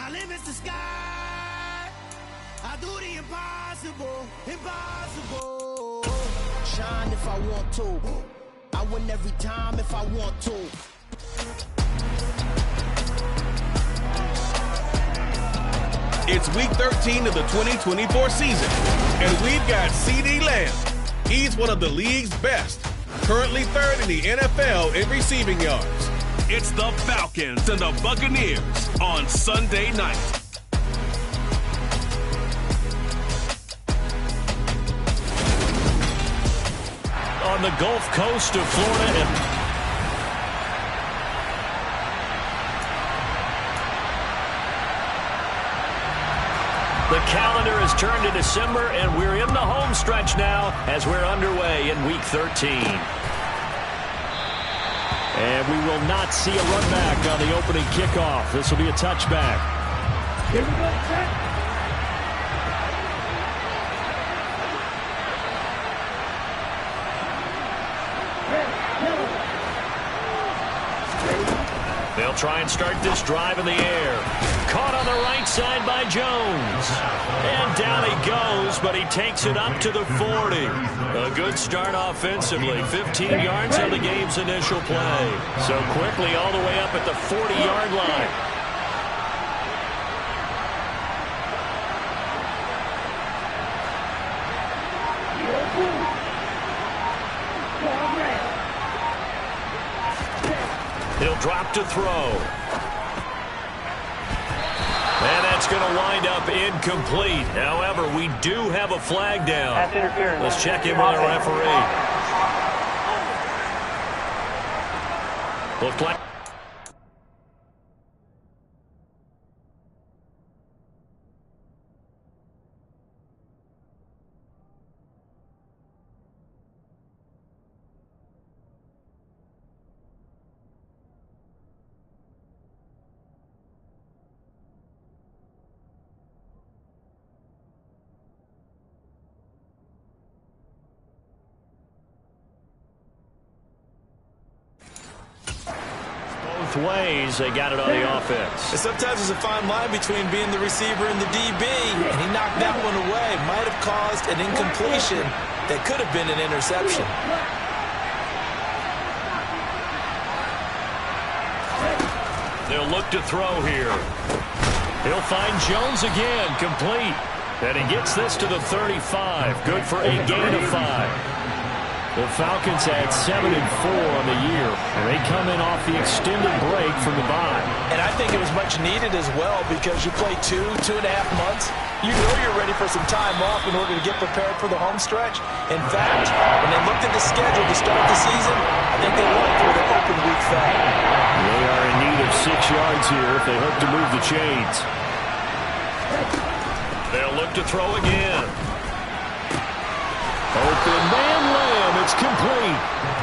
My limit's the sky. I do the impossible, impossible. Shine if I want to. I win every time if I want to. It's week 13 of the 2024 season, and we've got CeeDee Lamb. He's one of the league's best, currently third in the NFL in receiving yards. It's the Falcons and the Buccaneers on Sunday night. On the Gulf Coast of Florida. The calendar has turned to December, and we're in the home stretch now as we're underway in Week 13. And we will not see a run back on the opening kickoff. This will be a touchback. Here we go, set. They'll try and start this drive in the air. Caught on the right side by Jones. And down he goes, but he takes it up to the 40. A good start offensively. 15 yards on the game's initial play. So quickly all the way up at the 40-yard line. He'll drop to throw. And that's going to wind up incomplete. However, we do have a flag down. Let's check in with our referee. Looked like... ways they got it on the offense. And sometimes there's a fine line between being the receiver and the DB, and he knocked that one away. Might have caused an incompletion that could have been an interception. They'll look to throw here. He'll find Jones again, complete. And he gets this to the 35. Good for a gain of 5. The Falcons had 7-4 on the year, and they come in off the extended break from the bye. And I think it was much needed as well, because you play 2.5 months. You know you're ready for some time off in order to get prepared for the home stretch. In fact, when they looked at the schedule to start the season, I think they went for the open week fat. They are in need of 6 yards here if they hope to move the chains. They'll look to throw again. Open man Lamb, it's complete.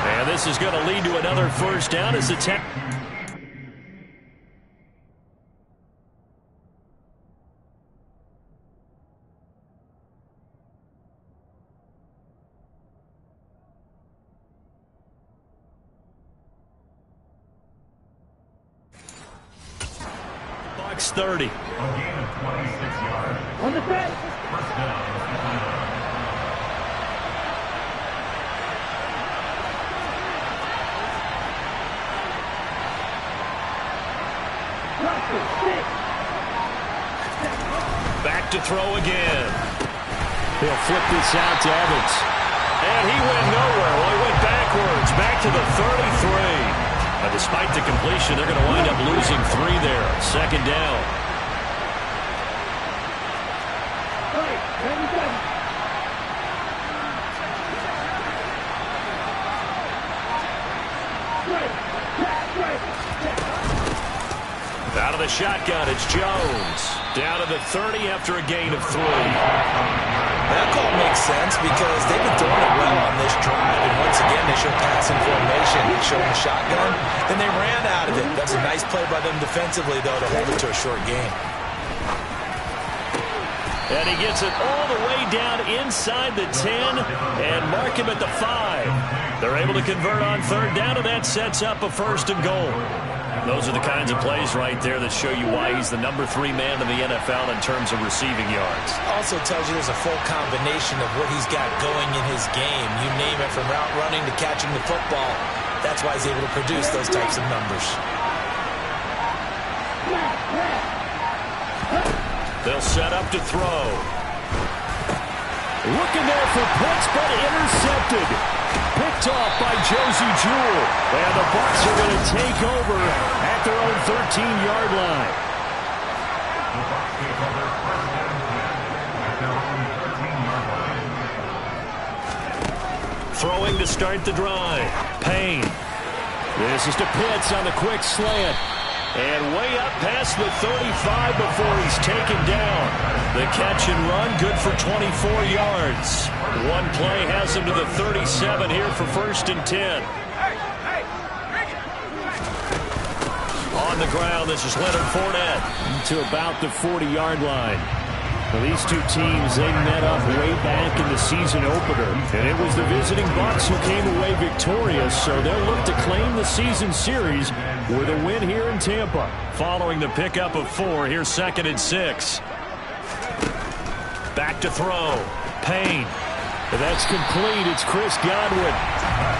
And this is going to lead to another first down as the Bucs 30. A gain of 26 yards. On the set. First down. Back to throw again. He'll flip this out to Evans. And he went nowhere. Well, he went backwards. Back to the 33. Despite the completion, they're going to wind up losing 3 there. Second down. Out of the shotgun, it's Jones. Down to the 30 after a gain of 3. That call makes sense because they've been throwing it well on this drive. And once again, they showed passing formation. They showed the shotgun. Then they ran out of it. That's a nice play by them defensively, though, to hold it to a short gain. And he gets it all the way down inside the 10 and mark him at the 5. They're able to convert on third down, and that sets up a 1st and goal. Those are the kinds of plays right there that show you why he's the #3 man in the NFL in terms of receiving yards. Also tells you there's a full combination of what he's got going in his game. You name it, from route running to catching the football. That's why he's able to produce those types of numbers. They'll set up to throw. Looking there for Pitts, but intercepted. Picked off by Josie Jewell. And the Bucs are going to take over at their own 13-yard line. The Bucs take over first down at their own 13-yard line. Throwing to start the drive. Payne. This is to Pitts on the quick slant. And way up past the 35 before he's taken down. The catch and run, good for 24 yards. One play has him to the 37 here for 1st and 10. On the ground, this is Leonard Fournette to about the 40-yard line. Well, these two teams, they met up way back in the season opener. And it was the visiting Bucs who came away victorious, so they'll look to claim the season series with a win here in Tampa. Following the pickup of 4, here's 2nd and 6. Back to throw. Payne. That's complete. It's Chris Godwin.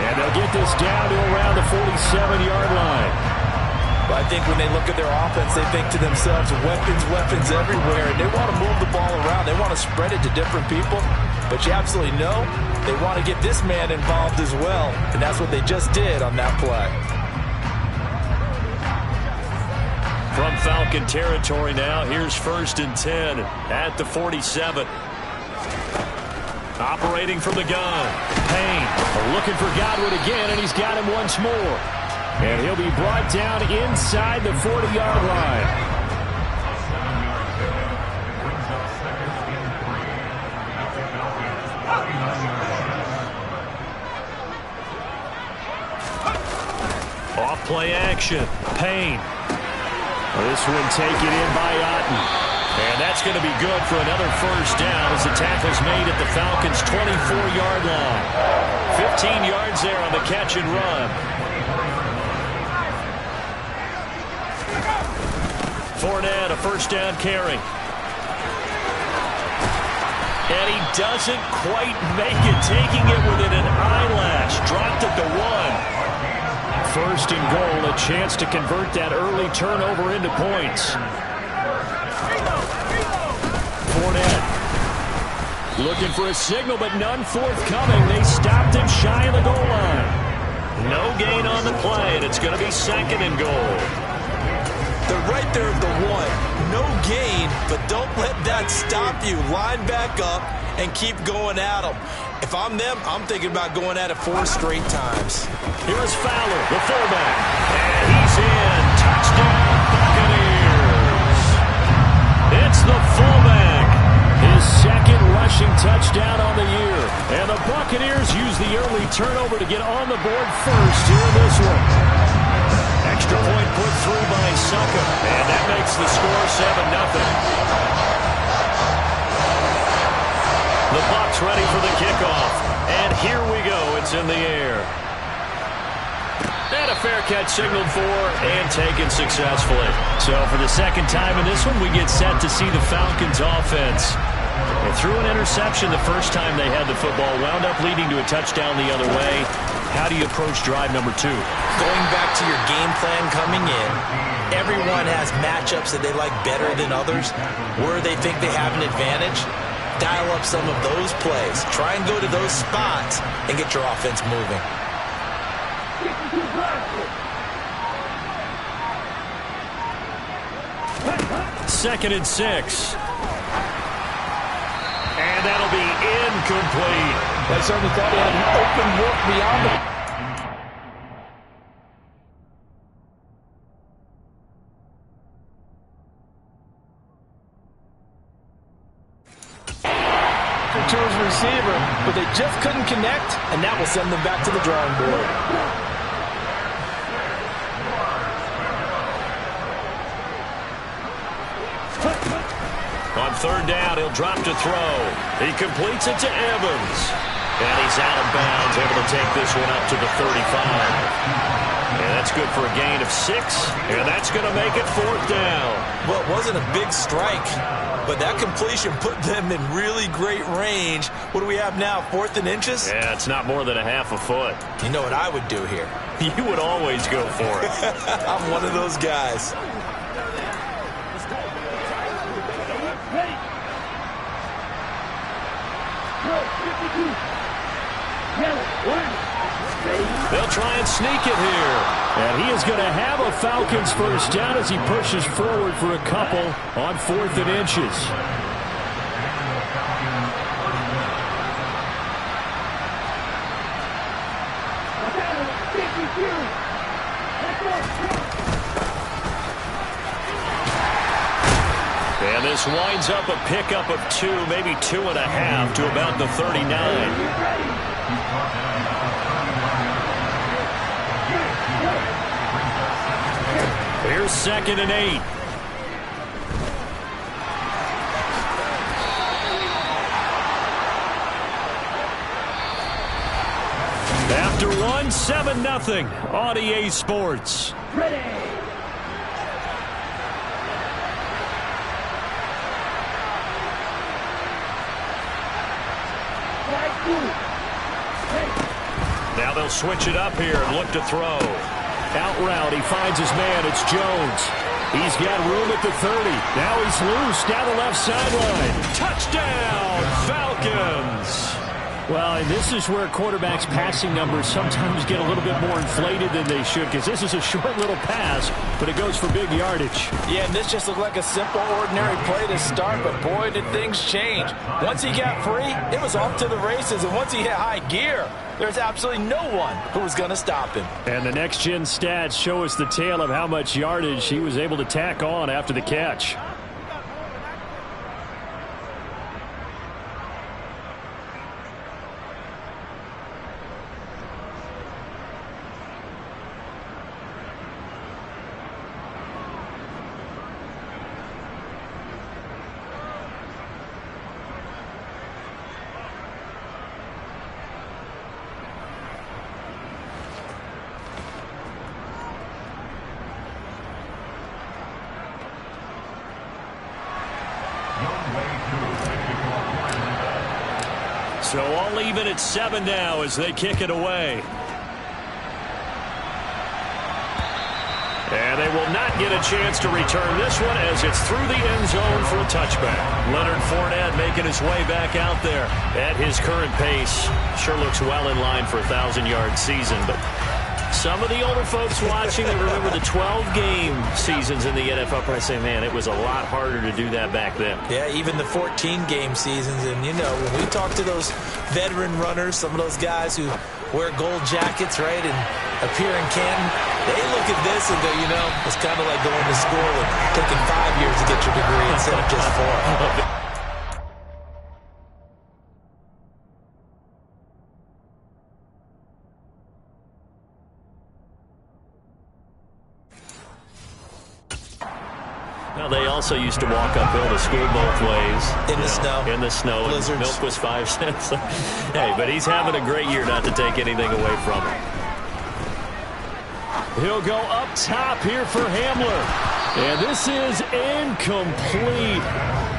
And they'll get this down to around the 47-yard line. But I think when they look at their offense, they think to themselves, weapons everywhere, and they want to move the ball around. They want to spread it to different people, but you absolutely know they want to get this man involved as well, and that's what they just did on that play. From Falcon territory now, here's 1st and 10 at the 47. Operating from the gun, Payne looking for Godwin again, and he's got him once more. And he'll be brought down inside the 40-yard line. Off play action. Payne. This one taken in by Otten. And that's going to be good for another 1st down as the tackle's made at the Falcons' 24-yard line. 15 yards there on the catch and run. Fournette, a 1st down carry. And he doesn't quite make it, taking it within an eyelash. Dropped at the 1. 1st and goal, a chance to convert that early turnover into points. Fournette looking for a signal, but none forthcoming. They stopped him shy of the goal line. No gain on the play, and it's going to be 2nd and goal. They're right there at the 1. No gain, but don't let that stop you. Line back up and keep going at them. If I'm them, I'm thinking about going at it 4 straight times. Here is Fowler, the fullback. And he's in. Touchdown, Buccaneers. It's the fullback. His 2nd rushing touchdown on the year. And the Buccaneers use the early turnover to get on the board first here in this one. Extra point put through by Succa. And that makes the score 7-0. The Bucs ready for the kickoff. And here we go. It's in the air. And a fair catch signaled for and taken successfully. So for the 2nd time in this one, we get set to see the Falcons offense. They threw an interception the 1st time they had the football, wound up leading to a touchdown the other way. How do you approach drive number 2? Going back to your game plan coming in, everyone has matchups that they like better than others, where they think they have an advantage. Dial up some of those plays. Try and go to those spots and get your offense moving. Second and 6. And that'll be incomplete. I certainly thought he had an open look beyond the... to his receiver, but they just couldn't connect, and that will send them back to the drawing board. On 3rd down, he'll drop to throw. He completes it to Evans. And he's out of bounds, able to take this one up to the 35. And that's good for a gain of 6, and that's going to make it 4th down. Well, it wasn't a big strike, but that completion put them in really great range. What do we have now, 4th and inches? Yeah, it's not more than a half a foot. You know what I would do here? You would always go for it. I'm one of those guys. They'll try and sneak it here. And he is going to have a Falcons first down as he pushes forward for a couple on 4th and inches. And this winds up a pickup of 2, maybe 2.5 to about the 39. Here's 2nd and 8. After 1, 7-0 on EA Sports. Ready. Now they'll switch it up here and look to throw. Out route, he finds his man. It's Jones. He's got room at the 30. Now he's loose down the left sideline. Touchdown, Falcons! Well, and this is where quarterbacks' passing numbers sometimes get a little bit more inflated than they should, because this is a short little pass, but it goes for big yardage. Yeah, and this just looked like a simple, ordinary play to start, but boy, did things change. Once he got free, it was off to the races, and once he hit high gear, there's absolutely no one who was going to stop him. And the next-gen stats show us the tale of how much yardage he was able to tack on after the catch. So all even at 7 now as they kick it away. And they will not get a chance to return this one as it's through the end zone for a touchback. Leonard Fournette making his way back out there at his current pace. Sure looks well in line for a 1,000-yard season, but some of the older folks watching, they remember the 12-game seasons in the NFL. Probably say, man, it was a lot harder to do that back then. Yeah, even the 14-game seasons. And, you know, when we talk to those veteran runners, some of those guys who wear gold jackets, right, and appear in Canton, they look at this and go, you know, it's kind of like going to school and taking 5 years to get your degree instead of just 4. Well, they also used to walk uphill to school both ways. In the snow. In the snow. Blizzards. Milk was 5 cents. Hey, but he's having a great year, not to take anything away from him. He'll go up top here for Hamler. And this is incomplete.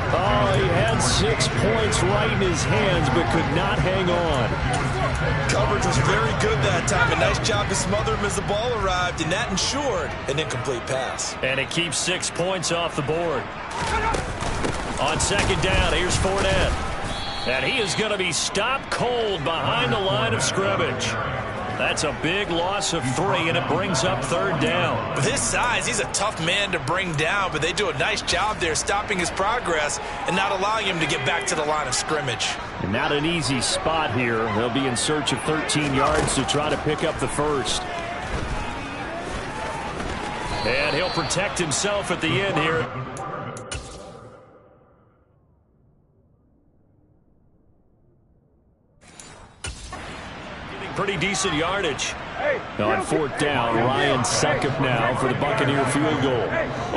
Oh, he had 6 points right in his hands, but could not hang on. Coverage was very good that time. A nice job to smother him as the ball arrived, and that ensured an incomplete pass. And it keeps 6 points off the board. On 2nd down, here's Fournette. And he is going to be stopped cold behind the line of scrimmage. That's a big loss of 3, and it brings up 3rd down. With his size, he's a tough man to bring down, but they do a nice job there stopping his progress and not allowing him to get back to the line of scrimmage. And not an easy spot here. They'll be in search of 13 yards to try to pick up the first. And he'll protect himself at the end here. Pretty decent yardage. On 4th down, Ryan Suckup now for the Buccaneer field goal.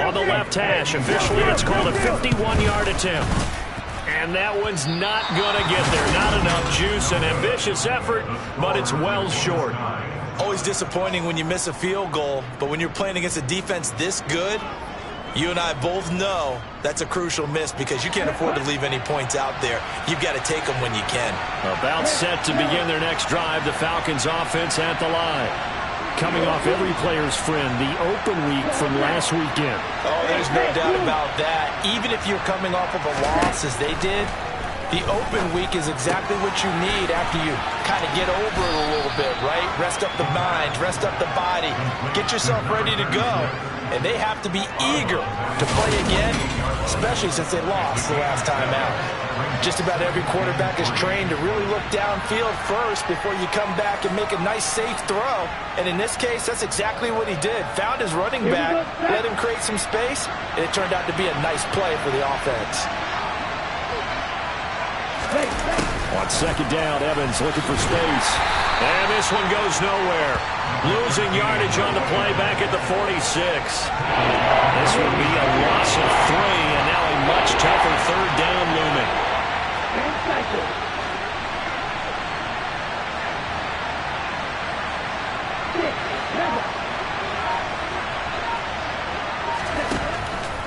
On the left hash, officially it's called a 51-yard attempt. And that one's not going to get there. Not enough juice, an ambitious effort, but it's well short. Always disappointing when you miss a field goal, but when you're playing against a defense this good, you and I both know that's a crucial miss because you can't afford to leave any points out there. You've got to take them when you can. About set to begin their next drive, the Falcons offense at the line. Coming off every player's friend, the open week from last weekend. Oh, there's no doubt about that. Even if you're coming off of a loss as they did, the open week is exactly what you need after you kind of get over it a little bit, right? Rest up the mind, rest up the body, get yourself ready to go. And they have to be eager to play again, especially since they lost the last time out. Just about every quarterback is trained to really look downfield first before you come back and make a nice, safe throw. And in this case, that's exactly what he did. Found his running back, let him create some space, and it turned out to be a nice play for the offense. On second down, Evans looking for space. And this one goes nowhere. Losing yardage on the play back at the 46. This will be a loss of 3, and now a much tougher third down looming.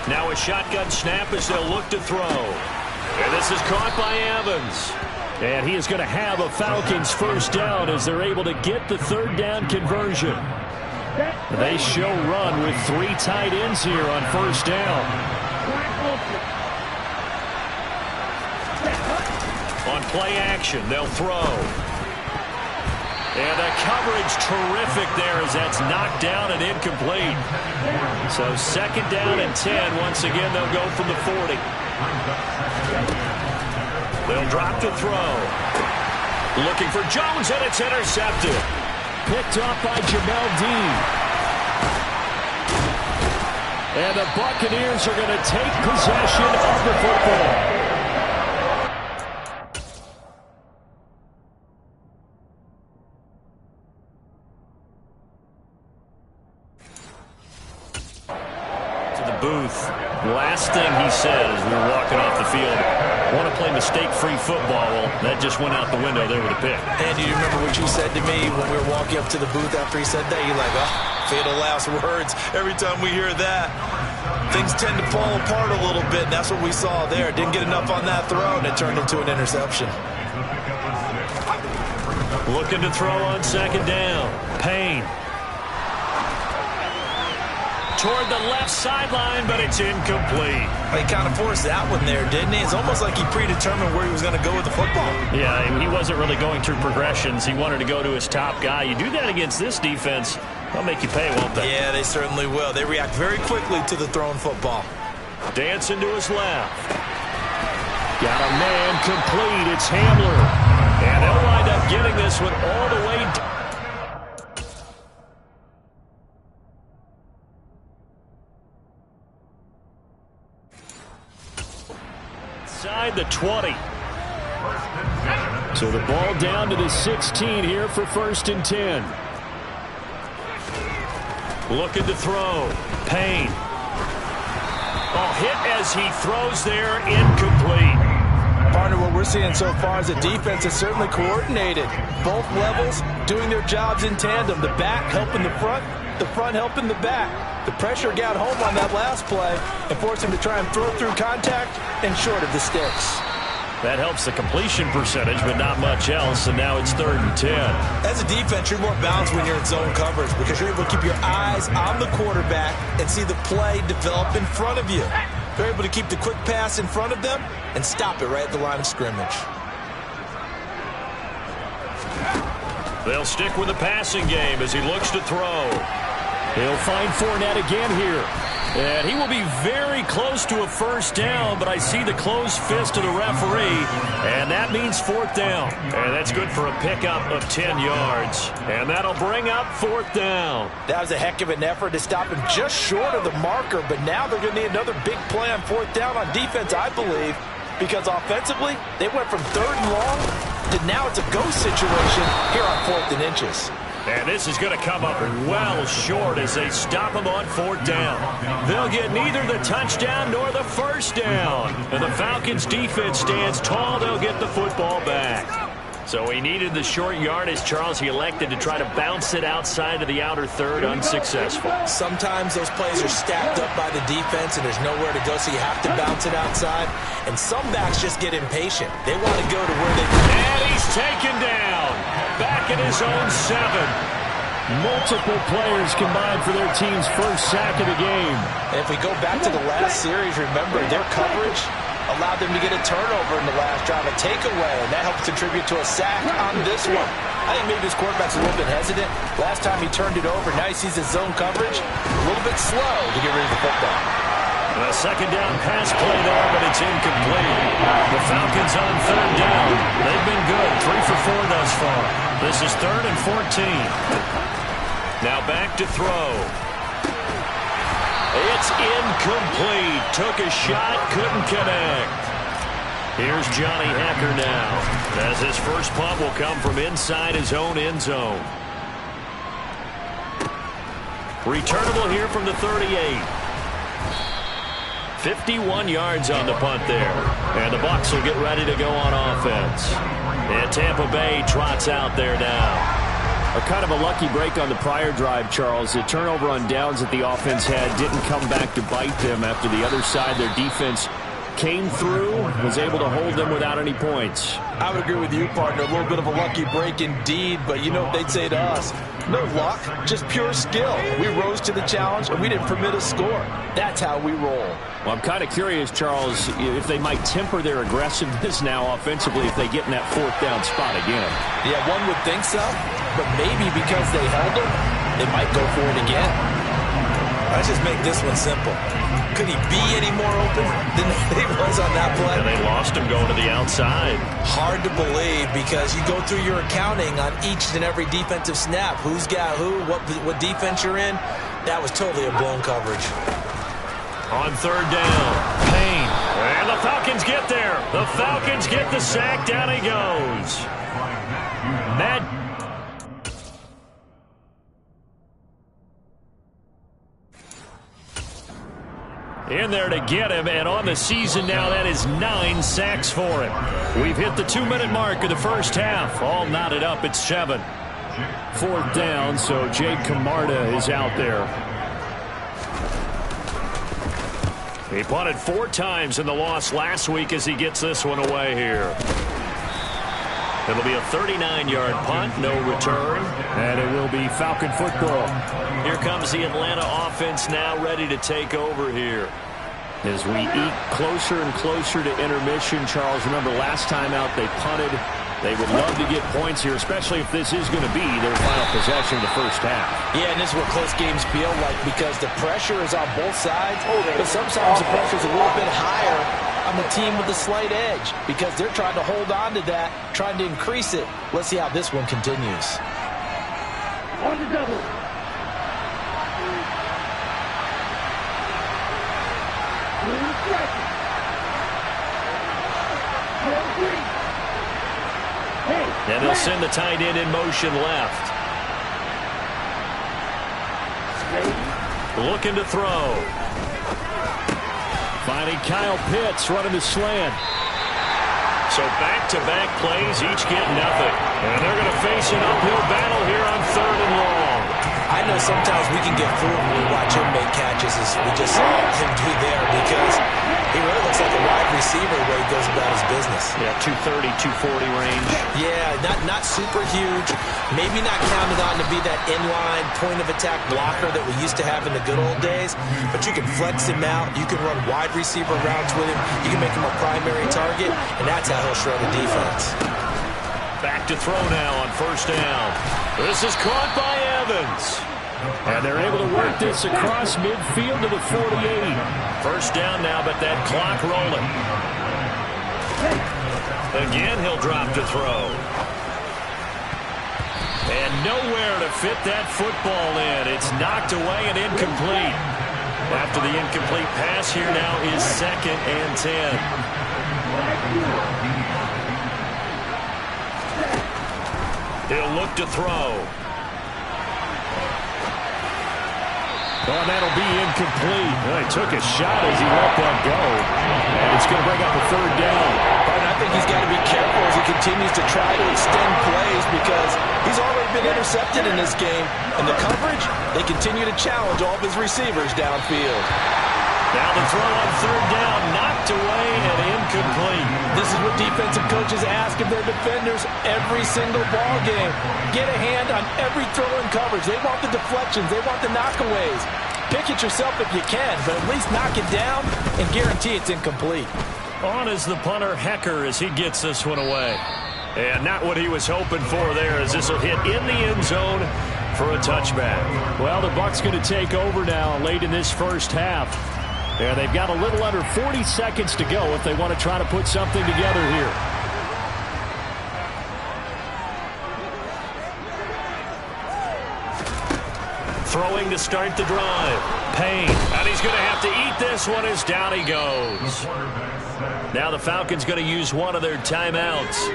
Now a shotgun snap as they'll look to throw. And this is caught by Evans. And he is going to have a Falcons first down as they're able to get the third down conversion. They show run with 3 tight ends here on first down. On play action, they'll throw. And the coverage terrific there as that's knocked down and incomplete. So second down and 10. Once again, they'll go from the 40. They'll drop to throw. Looking for Jones, and it's intercepted. Picked up by Jamel Dean. And the Buccaneers are going to take possession of the football. Booth. Last thing he said as we were walking off the field, want to play mistake-free football. Well, that just went out the window there with a pick. And do you remember what you said to me when we were walking up to the booth after he said that? You're like, oh, fatal last words. Every time we hear that, things tend to fall apart a little bit, and that's what we saw there. Didn't get enough on that throw, and it turned into an interception. Looking to throw on second down. Payne. Toward the left sideline, but it's incomplete. He kind of forced that one there, didn't he? It's almost like he predetermined where he was going to go with the football. Yeah, he wasn't really going through progressions. He wanted to go to his top guy. You do that against this defense, they'll make you pay, won't they? Yeah, they certainly will. They react very quickly to the thrown football. Dancing to his left. Got a man complete. It's Hamler. And they'll wind up getting this one all the way down. Inside the 20. So the ball down to the 16 here for first and 10. Looking to throw. Payne. Oh, hit as he throws there, incomplete. Partner, what we're seeing so far is the defense is certainly coordinated. Both levels doing their jobs in tandem. The back helping the front helping the back. The pressure got home on that last play and forced him to try and throw through contact and short of the sticks. That helps the completion percentage, but not much else, and now it's third and 10. As a defense, you're more balanced when you're in zone coverage because you're able to keep your eyes on the quarterback and see the play develop in front of you. You're able to keep the quick pass in front of them and stop it right at the line of scrimmage. They'll stick with the passing game as he looks to throw. He'll find Fournette again here. And he will be very close to a first down, but I see the closed fist of the referee, and that means fourth down. And that's good for a pickup of 10 yards. And that'll bring up fourth down. That was a heck of an effort to stop him just short of the marker, but now they're going to need another big play on fourth down on defense, I believe, because offensively, they went from third and long to now it's a go situation here on fourth and inches. And this is going to come up well short as they stop him on fourth down. They'll get neither the touchdown nor the first down. And the Falcons defense stands tall. They'll get the football back. So he needed the short yardage, Charles. He elected to try to bounce it outside of the outer third, unsuccessful. Sometimes those plays are stacked up by the defense and there's nowhere to go, so you have to bounce it outside. And some backs just get impatient. They want to go to where they can. And he's taken down. Back in his own 7. Multiple players combined for their team's first sack of the game. And if we go back to the last series, remember, their coverage allowed them to get a turnover in the last drive, a takeaway, and that helped contribute to a sack on this one. I think maybe his quarterback's a little bit hesitant. Last time he turned it over, now he sees his zone coverage, a little bit slow to get rid of the football. A second down pass play there, but it's incomplete. The Falcons on third down. They've been good, 3 for 4 thus far. This is 3rd and 14. Now back to throw. It's incomplete. Took a shot, couldn't connect. Here's Johnny Hacker now, as his first punt will come from inside his own end zone. Returnable here from the 38. 51 yards on the punt there. And the Bucs will get ready to go on offense. And Tampa Bay trots out there now. A kind of a lucky break on the prior drive, Charles. The turnover on downs that the offense had didn't come back to bite them after the other side. Their defense came through, was able to hold them without any points. I would agree with you, partner. A little bit of a lucky break indeed, but you know what they'd say to us? No luck, just pure skill. We rose to the challenge, and we didn't permit a score. That's how we roll. Well, I'm kind of curious, Charles, if they might temper their aggressiveness now offensively if they get in that 4th down spot again. Yeah, one would think so, but maybe because they held them, they might go for it again. Let's just make this one simple. Could he be any more open than he was on that play? And they lost him going to the outside. Hard to believe because you go through your accounting on each and every defensive snap. Who's got who, what defense you're in. That was totally a blown coverage. On third down, Payne. And the Falcons get there. The Falcons get the sack. Down he goes. Matt. In there to get him, and on the season now, that is 9 sacks for him. We've hit the 2-minute mark of the first half. All knotted up at 7. 4th down, so Jake Camarda is out there. He punted 4 times in the loss last week as he gets this one away here. It'll be a 39-yard punt, no return, and it will be Falcon football. Here comes the Atlanta offense now ready to take over here. As we eat closer and closer to intermission, Charles, remember last time out they punted. They would love to get points here, especially if this is going to be their final possession of the first half. Yeah, and this is what close games feel like because the pressure is on both sides, but sometimes the pressure is a little bit higher on the team with the slight edge because they're trying to hold on to that, trying to increase it. Let's see how this one continues. On the double. And they'll send the tight end in motion left. Looking to throw. Finding Kyle Pitts running the slant. So back-to-back plays, each get nothing. And they're going to face an uphill battle here on 3rd and long. I know sometimes we can get fooled when we watch him make catches as we just saw him do there because he really looks like a wide receiver the way he goes about his business. Yeah, 230, 240 range. Yeah, not super huge. Maybe not counted on to be that inline point-of-attack blocker that we used to have in the good old days, but you can flex him out. You can run wide receiver routes with him. You can make him a primary target, and that's how he'll shred a defense. Back to throw now on 1st down. This is caught by Evans. And they're able to work this across midfield to the 48. 1st down now, but that clock rolling. Again, he'll drop to throw. And nowhere to fit that football in. It's knocked away and incomplete. After the incomplete pass, here now is 2nd and 10. He'll look to throw. Oh, that'll be incomplete. Well, he took a shot as he let that go. And it's going to bring up a 3rd down. And I think he's got to be careful as he continues to try to extend plays because he's already been intercepted in this game. And the coverage, they continue to challenge all of his receivers downfield. Now the throw on third down, knocked away and incomplete. This is what defensive coaches ask of their defenders every single ball game. Get a hand on every throw in coverage. They want the deflections. They want the knockaways. Pick it yourself if you can, but at least knock it down and guarantee it's incomplete. On is the punter, Hecker, as he gets this one away. And not what he was hoping for there, as this will hit in the end zone for a touchback. Well, the Bucs going to take over now late in this first half. And they've got a little under 40 seconds to go if they want to try to put something together here. Throwing to start the drive. Payne. And he's going to have to eat this one as down he goes. Now the Falcons going to use one of their timeouts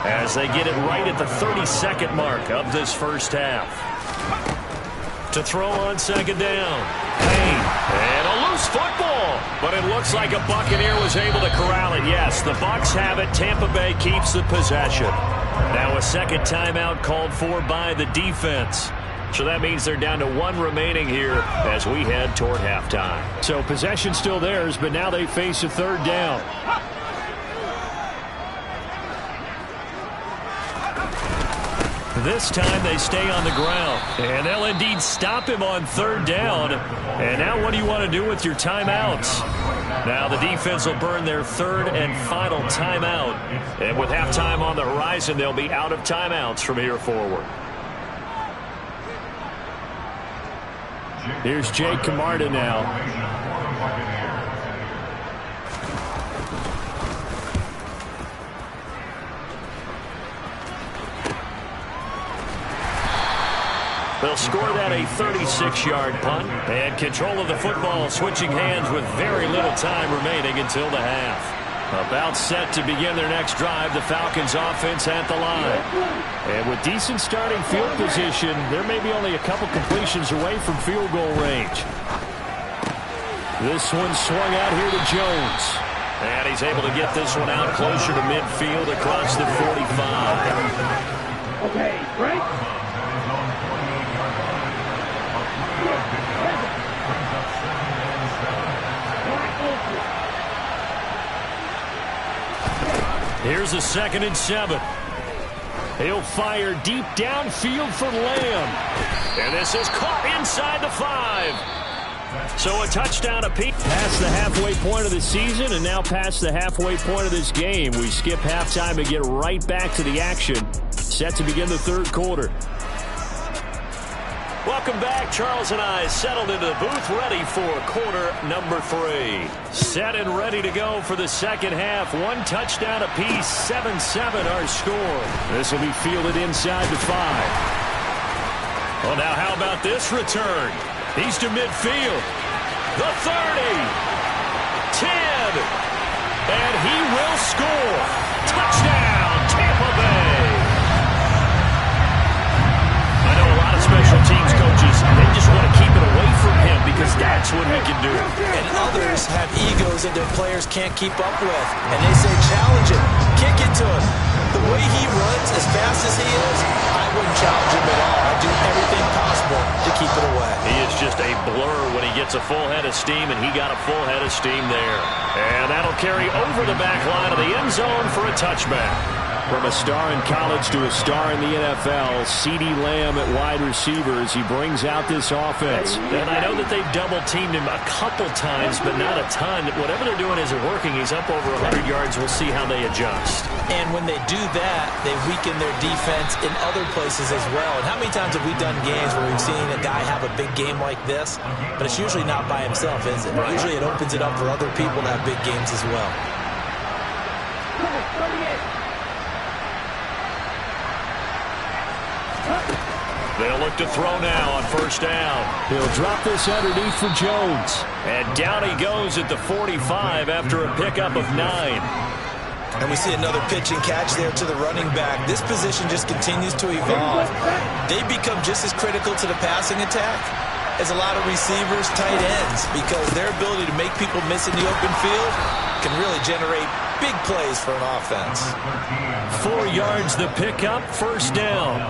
as they get it right at the 32nd mark of this first half. To throw on second down. Payne. And a loose football. But it looks like a Buccaneer was able to corral it. Yes, the Bucs have it. Tampa Bay keeps the possession. Now a second timeout called for by the defense. So that means they're down to one remaining here as we head toward halftime. So possession still theirs, but now they face a third down. This time they stay on the ground. And they'll indeed stop him on third down. And now what do you want to do with your timeouts? Now the defense will burn their third and final timeout. And with halftime on the horizon, they'll be out of timeouts from here forward. Here's Jake Camarda now. They'll score that a 36-yard punt. And control of the football switching hands with very little time remaining until the half. About set to begin their next drive, the Falcons offense at the line. And with decent starting field position, there may be only a couple completions away from field goal range. This one swung out here to Jones. And he's able to get this one out closer to midfield across the 45. Okay, right? Here's a 2nd and 7. He'll fire deep downfield for Lamb. And this is caught inside the 5. So a touchdown apiece. Past the halfway point of the season and now past the halfway point of this game. We skip halftime and get right back to the action. Set to begin the third quarter. Welcome back. Charles and I settled into the booth ready for quarter number 3. Set and ready to go for the second half. One touchdown apiece. 7-7 our score. This will be fielded inside the 5. Well, now how about this return? He's to midfield. The 30. 10. And he will score. Touchdown, Tampa Bay. Special teams coaches, they just want to keep it away from him because that's what he can do. And others have egos that their players can't keep up with. And they say, challenge him, kick it to him. The way he runs as fast as he is, I wouldn't challenge him at all. I'd do everything possible to keep it away. He is just a blur when he gets a full head of steam, and he got a full head of steam there. And that'll carry over the back line of the end zone for a touchback. From a star in college to a star in the NFL, CeeDee Lamb at wide receiver as he brings out this offense. And I know that they've double-teamed him a couple times, but not a ton. Whatever they're doing isn't working. He's up over 100 yards. We'll see how they adjust. And when they do that, they weaken their defense in other places as well. And how many times have we done games where we've seen a guy have a big game like this? But it's usually not by himself, is it? Right. Usually it opens it up for other people to have big games as well. They'll look to throw now on first down. He'll drop this underneath for Jones. And down he goes at the 45 after a pickup of 9. And we see another pitch and catch there to the running back. This position just continues to evolve. They become just as critical to the passing attack as a lot of receivers, tight ends, because their ability to make people miss in the open field can really generate Big plays for an offense. 4 yards the pickup, first down.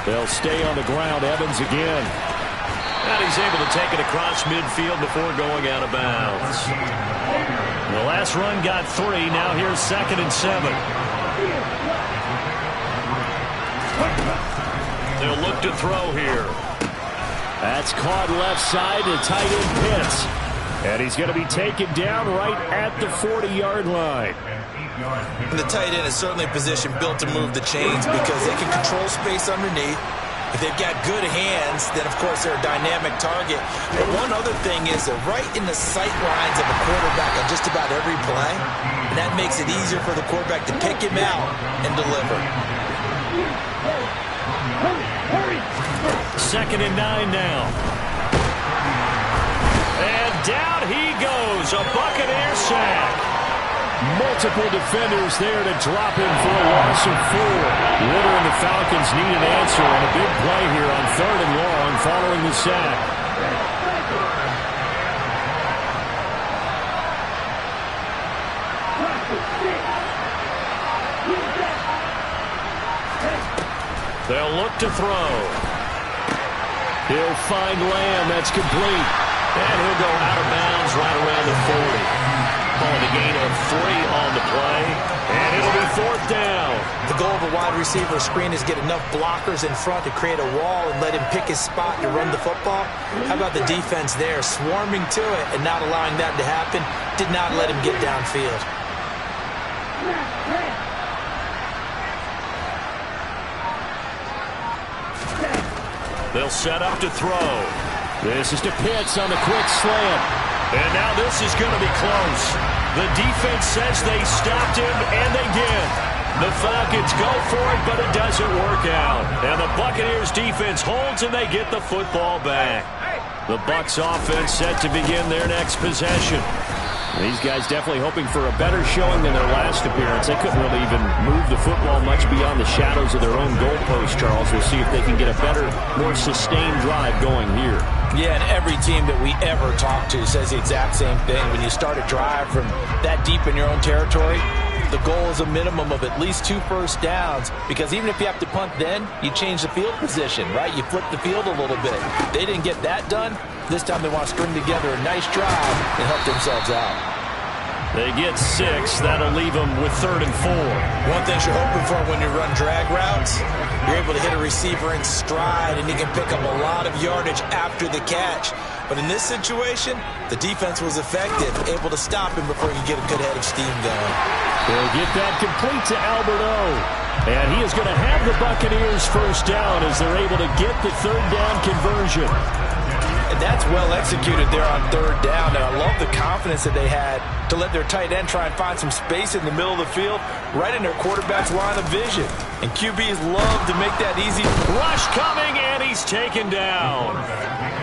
They'll stay on the ground. Evans again. And he's able to take it across midfield before going out of bounds. The last run got 3. Now here's 2nd and 7. They'll look to throw here. That's caught left side to tight end Pitts. And he's going to be taken down right at the 40-yard line. And the tight end is certainly a position built to move the chains because they can control space underneath. If they've got good hands, then, of course, they're a dynamic target. But one other thing is they're right in the sight lines of a quarterback on just about every play, and that makes it easier for the quarterback to pick him out and deliver. 2nd and 9 now. And down he goes. A Buccaneer sack. Multiple defenders there to drop him for a loss of 4. Ritter and the Falcons need an answer on a big play here on 3rd and long following the sack. They'll look to throw. He'll find Lamb. That's complete. And he'll go out of bounds right around the 40. Calling a gain of 3 on the play. And it'll be 4th down. The goal of a wide receiver screen is get enough blockers in front to create a wall and let him pick his spot to run the football. How about the defense there, swarming to it and not allowing that to happen? Did not let him get downfield. They'll set up to throw. This is to Pitts on the quick slant. And now this is going to be close. The defense says they stopped him, and they did. The Falcons go for it, but it doesn't work out. And the Buccaneers defense holds, and they get the football back. The Bucs offense set to begin their next possession. These guys definitely hoping for a better showing than their last appearance. They couldn't really even move the football much beyond the shadows of their own goalpost, Charles. We'll see if they can get a better, more sustained drive going here. Yeah, and every team that we ever talk to says the exact same thing. When you start a drive from that deep in your own territory, the goal is a minimum of at least 2 first downs, because even if you have to punt then, you change the field position, right? You flip the field a little bit. They didn't get that done. This time they want to string together a nice drive and help themselves out. They get 6. That'll leave them with 3rd and 4. One thing you're hoping for when you run drag routes, you're able to hit a receiver in stride, and you can pick up a lot of yardage after the catch. But in this situation, the defense was effective, able to stop him before you get a good head of steam going. They'll get that complete to Alberto. And he is going to have the Buccaneers first down as they're able to get the 3rd down conversion. And that's well executed there on 3rd down. And I love the confidence that they had to let their tight end try and find some space in the middle of the field, right in their quarterback's line of vision. And QBs love to make that easy. Rush coming, and he's taken down.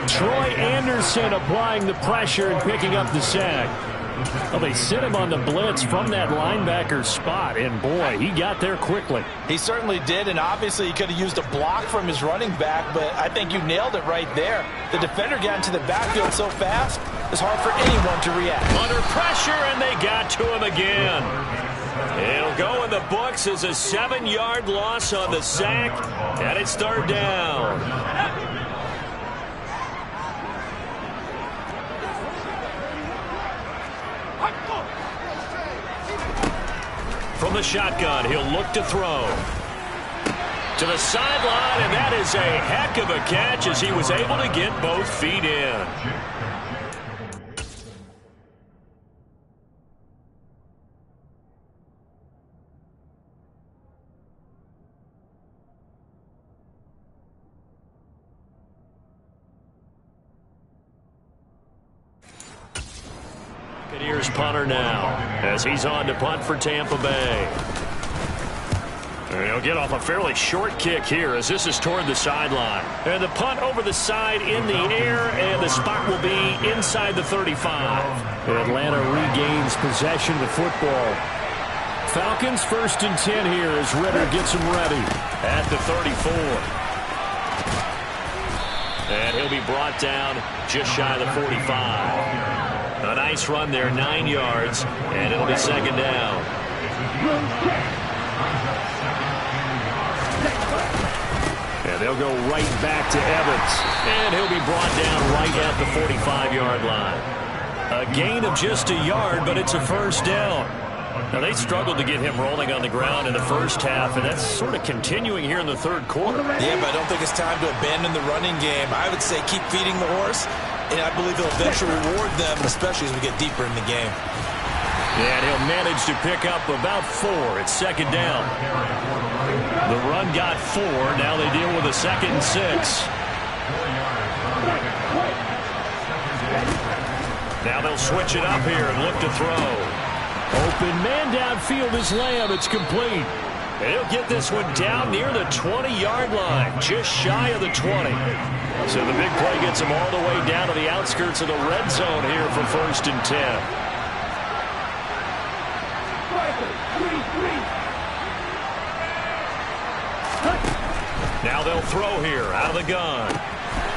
Troy Anderson applying the pressure and picking up the sack. Well, they sent him on the blitz from that linebacker spot, and boy, he got there quickly. He certainly did, and obviously he could have used a block from his running back, but I think you nailed it right there. The defender got into the backfield so fast, it's hard for anyone to react. Under pressure, and they got to him again. It'll go in the books as a 7-yard loss on the sack, and it's 3rd down. From the shotgun, he'll look to throw. To the sideline, and that is a heck of a catch as he was able to get both feet in. Buccaneers punter now as he's on to punt for Tampa Bay. And he'll get off a fairly short kick here as this is toward the sideline. And the punt over the side in the air, and the spot will be inside the 35. Atlanta regains possession of the football. Falcons 1st and 10 here as Ritter gets them ready at the 34. And he'll be brought down just shy of the 45. A nice run there, 9 yards, and it'll be 2nd down. And they'll go right back to Evans. And he'll be brought down right at the 45-yard line. A gain of just a yard, but it's a 1st down. Now, they struggled to get him rolling on the ground in the first half, and that's sort of continuing here in the 3rd quarter. Yeah, but I don't think it's time to abandon the running game. I would say keep feeding the horse, and I believe he'll eventually reward them, especially as we get deeper in the game. And he'll manage to pick up about 4. It's 2nd down. The run got 4. Now they deal with a 2nd and 6. Now they'll switch it up here and look to throw. Open man downfield is Lamb. It's complete. And he'll get this one down near the 20-yard line, just shy of the 20. So the big play gets him all the way down to the outskirts of the red zone here for 1st and 10. Now they'll throw here out of the gun.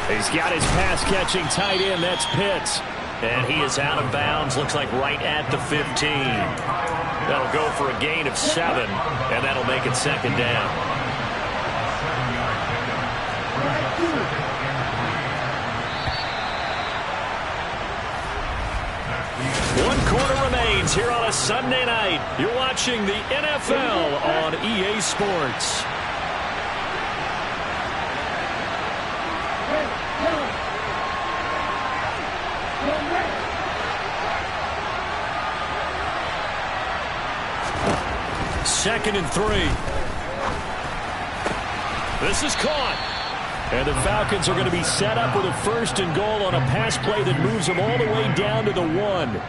He's got his pass-catching tight end. That's Pitts. And he is out of bounds, looks like right at the 15. That'll go for a gain of 7, and that'll make it 2nd down. One quarter remains here on a Sunday night. You're watching the NFL on EA Sports. Second and 3. This is caught. And the Falcons are going to be set up with a 1st and goal on a pass play that moves them all the way down to the 1.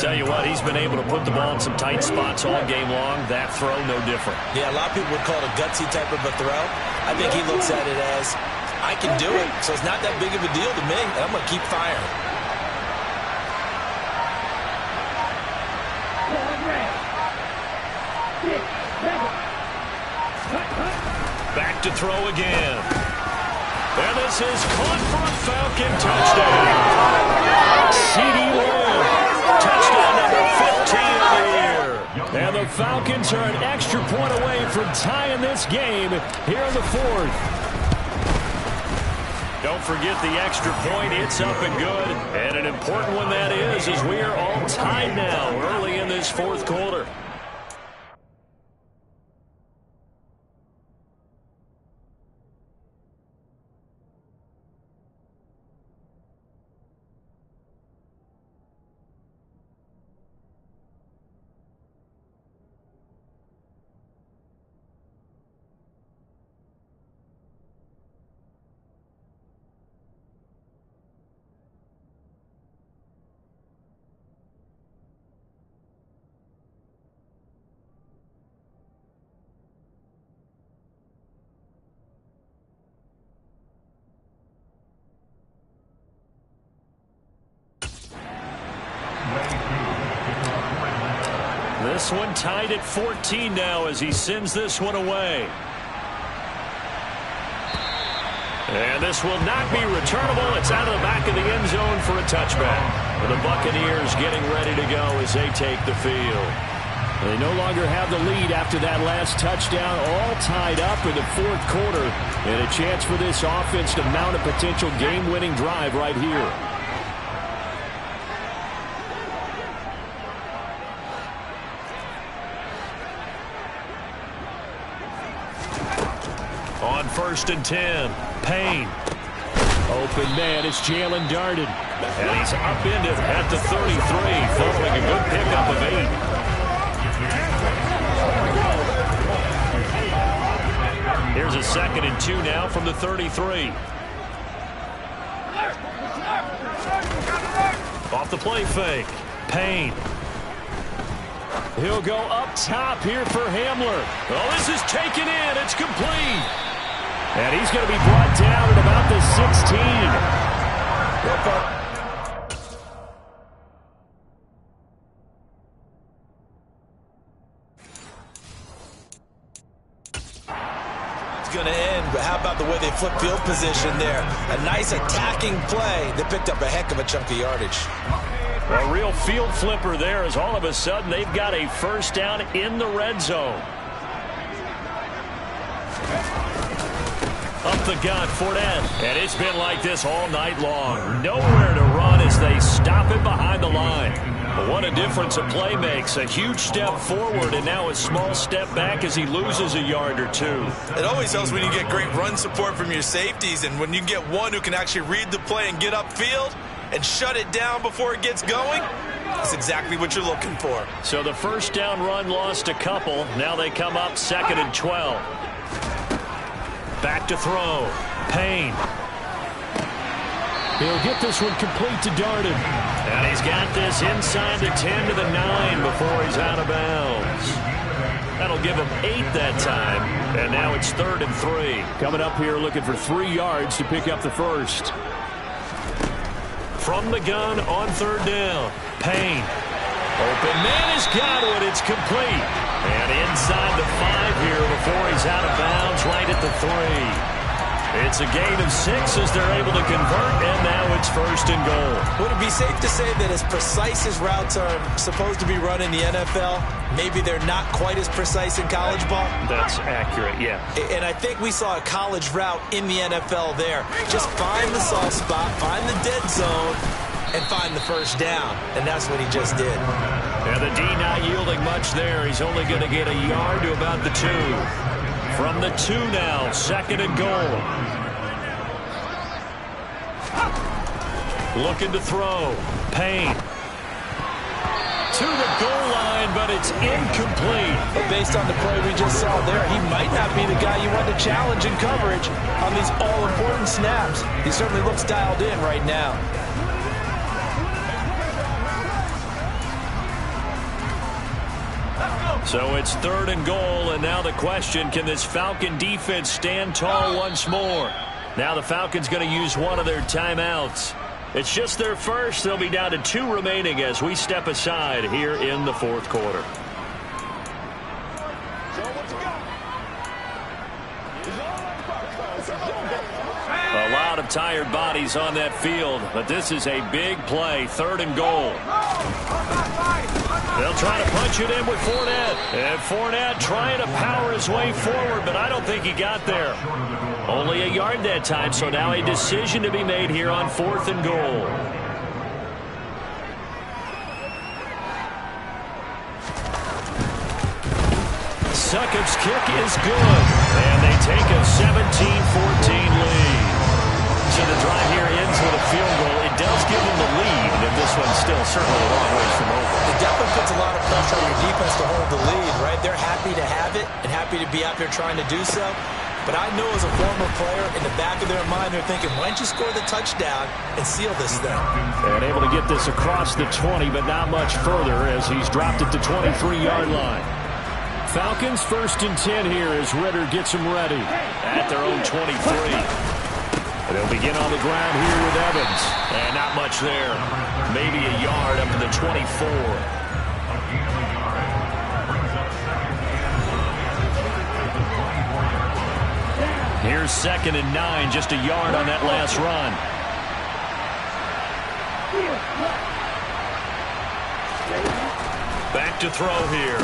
Tell you what, he's been able to put the ball in some tight spots all game long. That throw, no different. Yeah, a lot of people would call it a gutsy type of a throw. I think he looks at it as, I can do it, so it's not that big of a deal to me, and I'm going to keep firing. Back to throw again. And this is caught for a Falcon touchdown. C.D. Lamb, touchdown number 15 of the year. And the Falcons are an extra point away from tying this game here in the 4th. Don't forget the extra point. It's up and good. And an important one that is, as we are all tied now early in this 4th quarter. This one tied at 14 now as he sends this one away. And this will not be returnable. It's out of the back of the end zone for a touchback. The Buccaneers getting ready to go as they take the field. They no longer have the lead after that last touchdown, all tied up in the 4th quarter. And a chance for this offense to mount a potential game-winning drive right here. On 1st and 10, Payne. Open man is Jalen Darden. And he's upended at the 33, following a good pickup of 8. Here's a 2nd and 2 now from the 33. Off the play fake, Payne. He'll go up top here for Hamler. Oh, this is taken in. It's complete. And he's going to be brought down at about the 16. it's going to end, but how about the way they flip field position there? A nice attacking play that picked up a heck of a chunk of yardage. A real field flipper there, as all of a sudden they've got a first down in the red zone. Up the gut, Fournette. And it's been like this all night long. Nowhere to run as they stop it behind the line. But what a difference a play makes. A huge step forward and now a small step back as he loses a yard or two. It always helps when you get great run support from your safeties, and when you get one who can actually read the play and get upfield and shut it down before it gets going. That's exactly what you're looking for. So the first down run lost a couple. Now they come up 2nd and 12. Back to throw. Payne. He'll get this one complete to Darden. And he's got this inside the 10 to the 9 before he's out of bounds. That'll give him 8 that time. And now it's 3rd and 3. Coming up here looking for 3 yards to pick up the first. From the gun on 3rd down. Payne. Open man has got it. It's complete. And inside the 5 here before he's out of bounds, right at the 3. It's a gain of 6 as they're able to convert, and now it's 1st and goal. Would it be safe to say that as precise as routes are supposed to be run in the NFL, maybe they're not quite as precise in college ball? That's accurate, yeah. And I think we saw a college route in the NFL there. Just find the soft spot, find the dead zone, and find the first down. And that's what he just did. And the D not yielding much there. He's only going to get a yard to about the 2. From the 2 now, 2nd and goal. Looking to throw. Payne. To the goal line, but it's incomplete. But based on the play we just saw there, he might not be the guy you want to challenge in coverage on these all-important snaps. He certainly looks dialed in right now. So it's 3rd and goal, and now the question, can this Falcon defense stand tall once more? Now the Falcons going to use one of their timeouts. It's just their first. They'll be down to 2 remaining as we step aside here in the 4th quarter. A lot of tired bodies on that field, but this is a big play. 3rd and goal. They'll try to punch it in with Fournette. And Fournette trying to power his way forward, but I don't think he got there. Only a yard that time, so now a decision to be made here on 4th and goal. Succop's kick is good. And they take a 17-14 lead. So the drive here ends with a field goal. It does give them the lead, and this one's still certainly a long ways from over. It definitely puts a lot of pressure on your defense to hold the lead, right? They're happy to have it and happy to be out there trying to do so. But I know as a former player, in the back of their mind, they're thinking, why don't you score the touchdown and seal this thing? And able to get this across the 20, but not much further as he's dropped it to 23-yard line. Falcons 1st and 10 here as Ritter gets them ready at their own 23. They'll begin on the ground here with Evans. And not much there. Maybe a yard up to the 24. Here's 2nd and 9, just a yard on that last run. Back to throw here.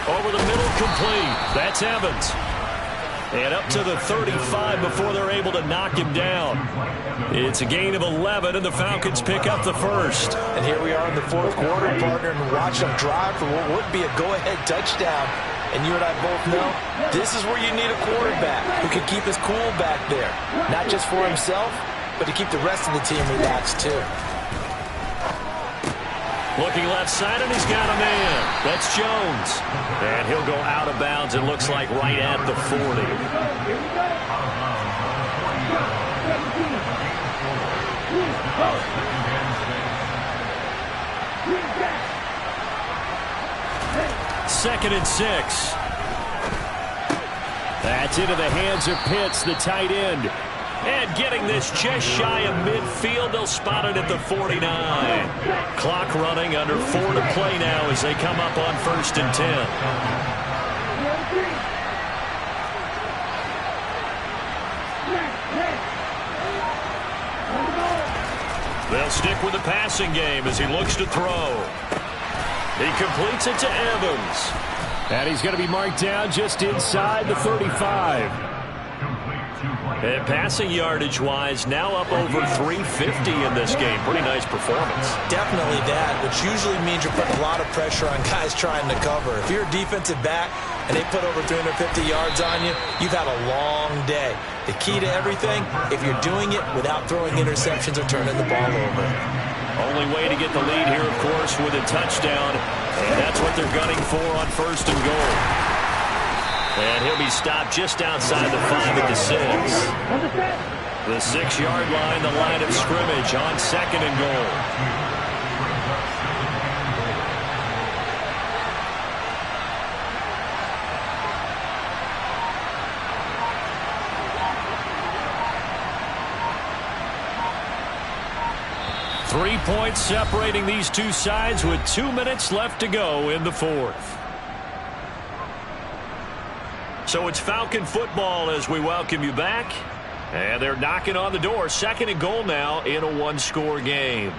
Over the middle, complete. That's Evans. And up to the 35 before they're able to knock him down. It's a gain of 11, and the Falcons pick up the first. And here we are in the 4th quarter, partner, and watch them drive for what would be a go-ahead touchdown. And you and I both know this is where you need a quarterback who can keep his cool back there. Not just for himself, but to keep the rest of the team relaxed, too. Looking left side, and he's got a man. That's Jones. And he'll go out of bounds, it looks like, right at the 40. Second and 6. That's into the hands of Pitts, the tight end. And getting this just shy of midfield, they'll spot it at the 49. Clock running, under 4 to play now as they come up on 1st and 10. They'll stick with the passing game as he looks to throw. He completes it to Evans. And he's going to be marked down just inside the 35. And passing yardage-wise, now up over 350 in this game. Pretty nice performance. Definitely that, which usually means you're putting a lot of pressure on guys trying to cover. If you're a defensive back and they put over 350 yards on you, you've had a long day. The key to everything, if you're doing it without throwing interceptions or turning the ball over. Only way to get the lead here, of course, with a touchdown. And that's what they're gunning for on 1st and goal. And he'll be stopped just outside the 5 at the 6. The 6-yard line, the line of scrimmage on 2nd and goal. Three points separating these two sides with 2 minutes left to go in the 4th. So it's Falcon football as we welcome you back. And they're knocking on the door. 2nd and goal now in a 1-score game.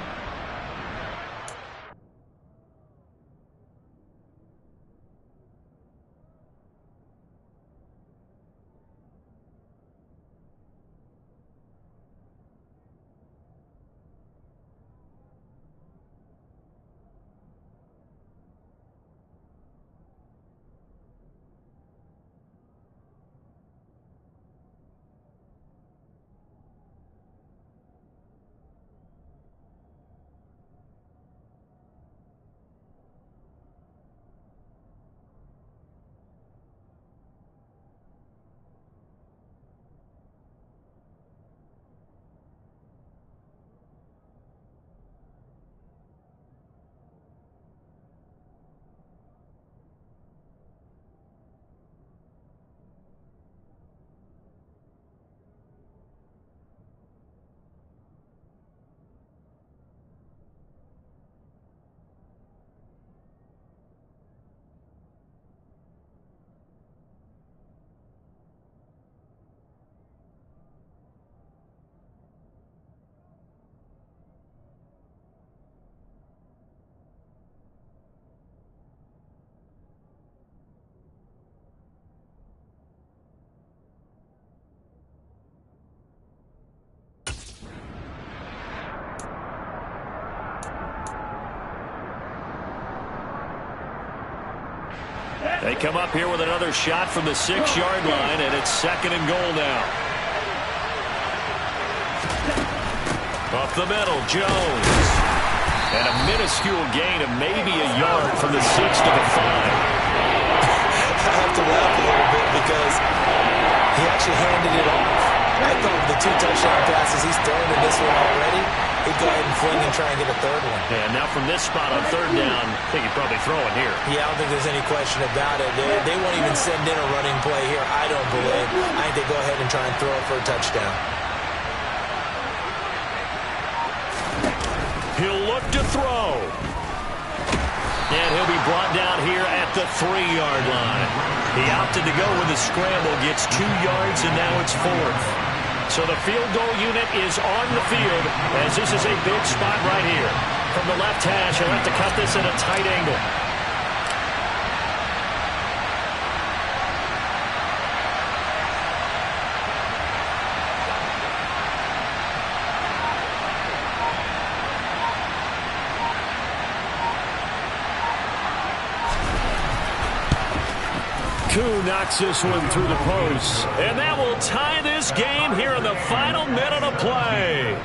They come up here with another shot from the 6-yard line, and it's 2nd and goal now. Up the middle, Jones. And a minuscule gain of maybe a yard from the 6 to the 5. I have to laugh a little bit because he actually handed it off. I thought with the 2 touchdown passes he's thrown in this one already, he'd go ahead and fling and try and get a 3rd one. Yeah, now from this spot on 3rd down, I think he'd probably throw it here. Yeah, I don't think there's any question about it. They won't even send in a running play here, I don't believe. I think they go ahead and try and throw it for a touchdown. He'll look to throw. And he'll be brought down here at the 3-yard line. He opted to go with a scramble, gets 2 yards, and now it's 4th. So the field goal unit is on the field as this is a big spot right here. From the left hash, he'll have to cut this at a tight angle. Koo knocks this one through the post. And that will tie this game here in the final minute of play.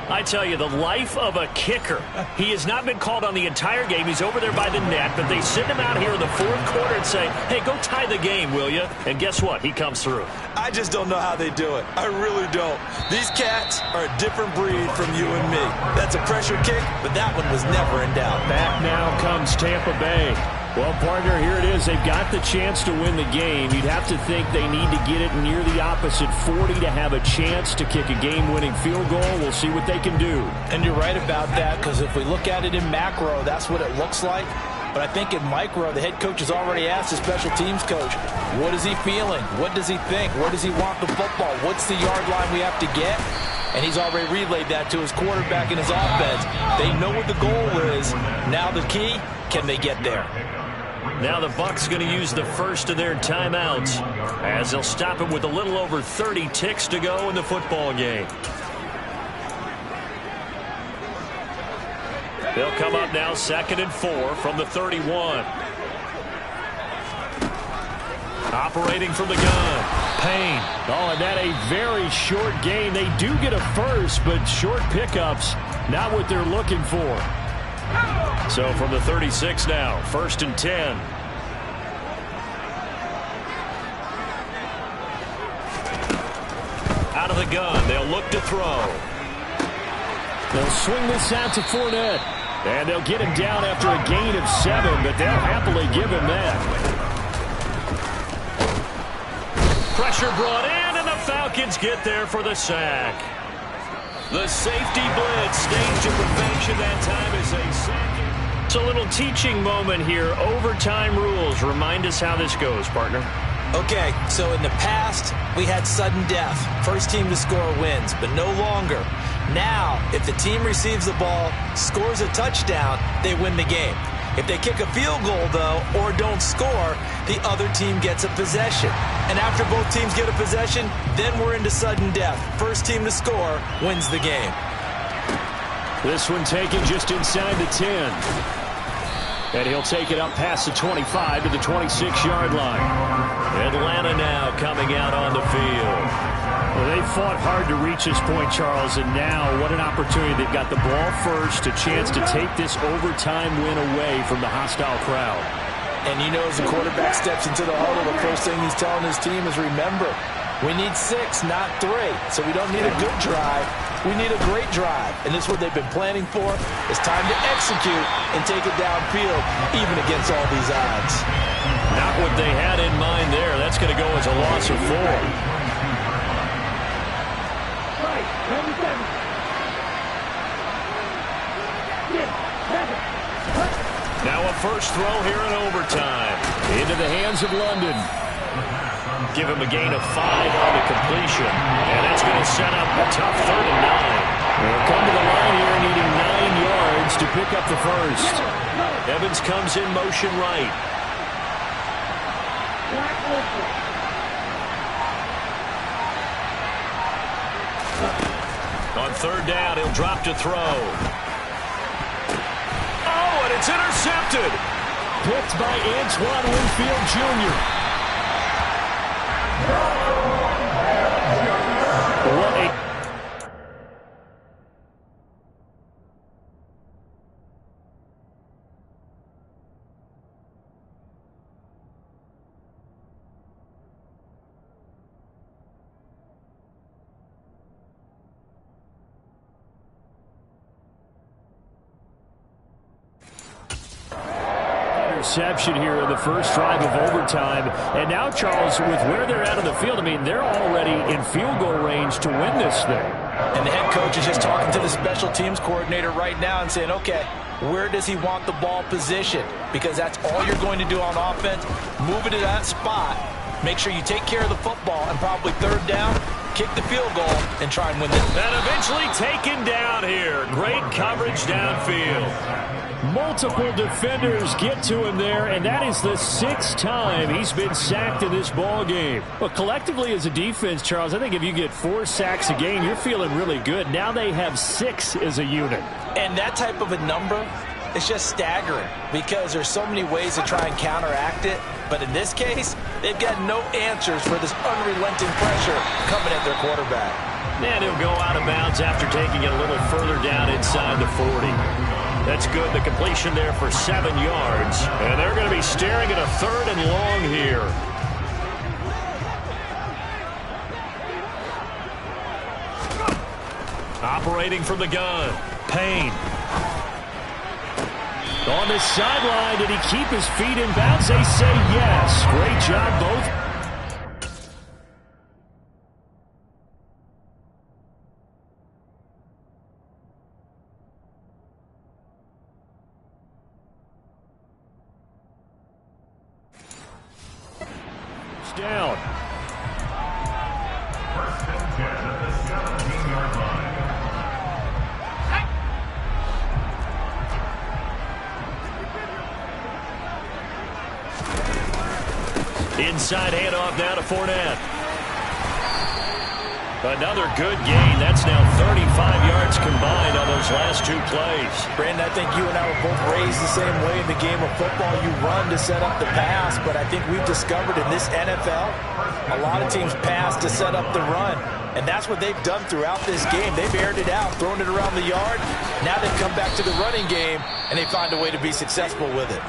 I tell you, the life of a kicker. He has not been called on the entire game. He's over there by the net, but they send him out here in the 4th quarter and say, hey, go tie the game, will you? And guess what? He comes through. I just don't know how they do it. I really don't. These cats are a different breed from you and me. That's a pressure kick, but that one was never in doubt. Back now comes Tampa Bay. Well, partner, here it is. They've got the chance to win the game. You'd have to think they need to get it near the opposite 40 to have a chance to kick a game-winning field goal. We'll see what they can do. And you're right about that, because if we look at it in macro, that's what it looks like. But I think in micro, the head coach has already asked the special teams coach, what is he feeling? What does he think? Where does he want the football? What's the yard line we have to get? and he's already relayed that to his quarterback and his offense. They know what the goal is. Now the key, can they get there? Now the Bucs going to use the first of their timeouts as they'll stop him with a little over 30 ticks to go in the football game. They'll come up now 2nd and 4 from the 31. Operating from the gun. Payne. Oh, and that a very short gain. They do get a first, but short pickups, not what they're looking for. So from the 36 now, 1st and 10. Out of the gun, they'll look to throw. They'll swing this out to Fournette. And they'll get him down after a gain of 7, but they'll happily give him that. Pressure brought in, and the Falcons get there for the sack. The safety blitz staged to perfection that time is a sack. It's a little teaching moment here. Overtime rules. Remind us how this goes, partner. Okay, so in the past, we had sudden death. First team to score wins, but no longer. Now, if the team receives the ball, scores a touchdown, they win the game. If they kick a field goal, though, or don't score, the other team gets a possession. And after both teams get a possession, then we're into sudden death. First team to score wins the game. This one taken just inside the 10. And he'll take it up past the 25 to the 26-yard line. Atlanta now coming out on the field. Well, they fought hard to reach this point, Charles, and now what an opportunity. They've got the ball first, a chance to take this overtime win away from the hostile crowd. And you know, as the quarterback steps into the huddle, the first thing he's telling his team is, remember, we need 6, not 3. So we don't need a good drive. We need a great drive. And this is what they've been planning for. It's time to execute and take it downfield, even against all these odds. Not what they had in mind there. That's going to go as a loss of 4. Now a first throw here in overtime. Into the hands of London. Give him a gain of 5 on the completion. And that's going to set up a tough 3rd and 9. They'll come to the line here needing 9 yards to pick up the first. Evans comes in motion right. On 3rd down, he'll drop to throw. Oh, and it's intercepted. Picked by Antoine Winfield Jr. What a... interception here in the first drive of overtime. And now, Charles, with where they're at on the field, I mean, they're already in field goal range to win this thing. And the head coach is just talking to the special teams coordinator right now and saying, okay, where does he want the ball positioned? Because that's all you're going to do on offense. Move it to that spot. Make sure you take care of the football, and probably 3rd down, kick the field goal, and try and win this. And eventually taken down here. Great coverage downfield. Multiple defenders get to him there, and that is the 6th time he's been sacked in this ball game. But collectively as a defense, Charles, I think if you get 4 sacks a game, you're feeling really good. Now they have 6 as a unit. And that type of a number is just staggering because there's so many ways to try and counteract it. But in this case, they've got no answers for this unrelenting pressure coming at their quarterback. And he'll go out of bounds after taking it a little further down inside the 40. That's good. The completion there for 7 yards. And they're going to be staring at a 3rd and long here. Operating from the gun. Payne. On the sideline, did he keep his feet in bounds? They say yes. Great job, both. Down. 1st and 10 at the 17-yard line. inside handoff now to Fournette. Another good gain. That's now 35 yards combined on those last two plays. Brandon, I think you and I were both raised the same way in the game of football. You run to set up the pass, but I think we've discovered in this NFL, a lot of teams pass to set up the run. And that's what they've done throughout this game. They've aired it out, thrown it around the yard. Now they've come back to the running game, and they find a way to be successful with it.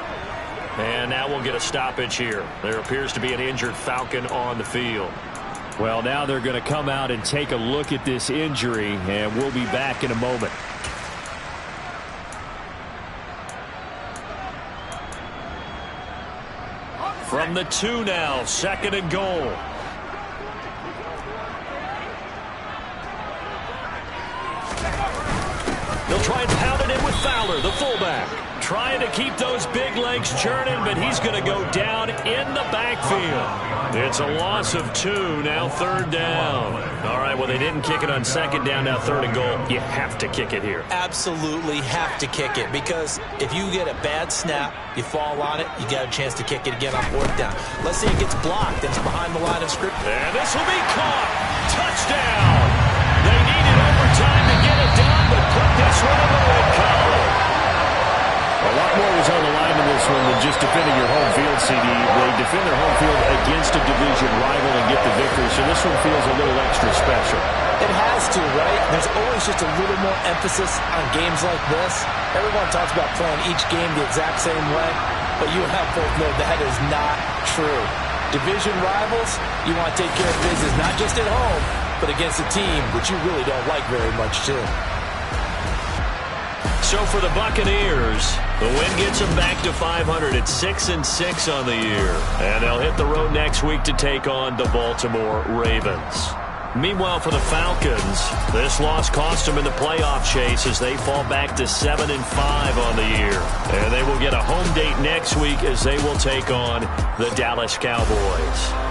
And now we'll get a stoppage here. There appears to be an injured Falcon on the field. Well, now they're going to come out and take a look at this injury, and we'll be back in a moment. From the 2 now, 2nd and goal. They'll try and pound it in with Fowler, the fullback. Trying to keep those big legs churning, but he's going to go down in the backfield. It's a loss of 2, now 3rd down. All right, well, they didn't kick it on 2nd down, now 3rd and goal. You have to kick it here. Absolutely have to kick it, because if you get a bad snap, you fall on it, you got a chance to kick it again on 4th down. Let's say it gets blocked and it's behind the line of scrimmage. And this will be caught. Touchdown. They needed overtime to get it done, but put this one in the win column. A lot more was on the line in this one than just defending your home field, CD. They defend their home field against a division rival and get the victory, so this one feels a little extra special. It has to, right? There's always just a little more emphasis on games like this. Everyone talks about playing each game the exact same way, but you and I both know that is not true. Division rivals, you want to take care of business, not just at home, but against a team that you really don't like very much, too. So for the Buccaneers, the win gets them back to 500 at 6-6 on the year. And they'll hit the road next week to take on the Baltimore Ravens. Meanwhile, for the Falcons, this loss cost them in the playoff chase as they fall back to 7-5 on the year. And they will get a home date next week as they will take on the Dallas Cowboys.